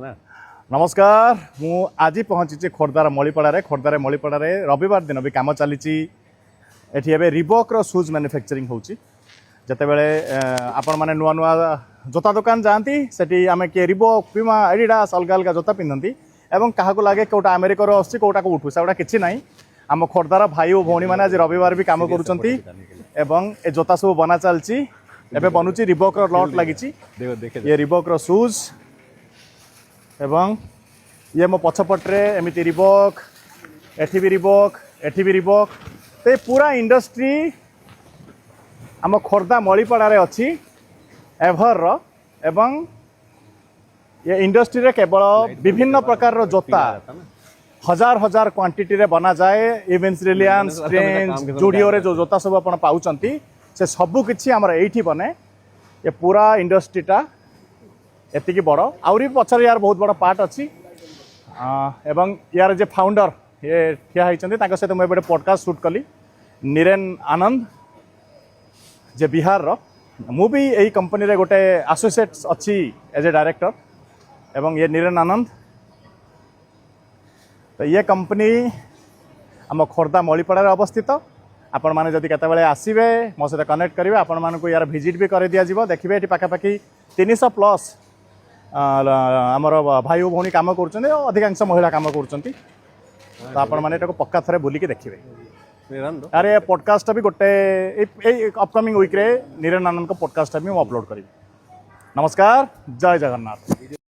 नमस्कार मु आज पहुंची खोर्धार मलीपड़ा रविवार दिन भी कम चली रिबॉक रो शूज मैन्युफैक्चरिंग होची जते बेले आपण माने नुआ नुआ जोता दुकान जाती सेठी आमे के रिबॉक पिमा एडिडास अलग अलग जोता पिंधती एवं क्या लगे कौटा अमेरिका आसची कौटा को उठू सेटा किछि नाही आम खोर्धार भाई और भौणी मैंने आज रविवार भी काम करुँच एवं ए जोता सब बना चलती एवं बनूची रिबॉक रो लॉट लगी ये रिबॉक रो शूज एवं ये मो पछपटे एमती रिबॉक एठी भी रिबॉक तो पूरा इंडस्ट्री आम खोर्धा मलीपड़ारे अच्छी एभर रो एवं ये इंडस्ट्री रे केवल विभिन्न प्रकार रो जोता हजार हजार क्वांटिटी रे बना जाए इवेंट्स रिलायंस ट्रेंड्स जूडियो रे जो जोता सब आपण पाउचंती से सबु किछि हमर एठी बने ये पूरा इंडस्ट्रीटा एतिकी बड़ आउरी पछर यार बहुत बड़ पार्ट अच्छी एवं यार जे फाउंडर ये ठिया होइचंती ताको सहित मैं एबे पॉडकास्ट शूट कली नीरेन आनंद जे बिहार रो मु भी यही कंपनी रे गोटे एसोसिएट अच्छी एज ए डायरेक्टर एवं ये नीरेन आनंद तो ये कंपनी आम खोर्धा मलीपड़ा अवस्थित आपण मैंने जदि केतबेले आसबे मो सहित कनेक्ट करेंगे आपण मानक यार विजिट भी कर दि जाव देखिए ये पाखापाखि 300+ आमर भाई और भौणी कम कर अधिकांश महिला कम कर आपण मैंने पक्का थे बुलिकी देखिए अरे पॉडकास्ट भी गोटे अपकमिंग वीक रे नीरेन आनंद को पॉडकास्ट भी अपलोड करी। नमस्कार, जय जगन्नाथ।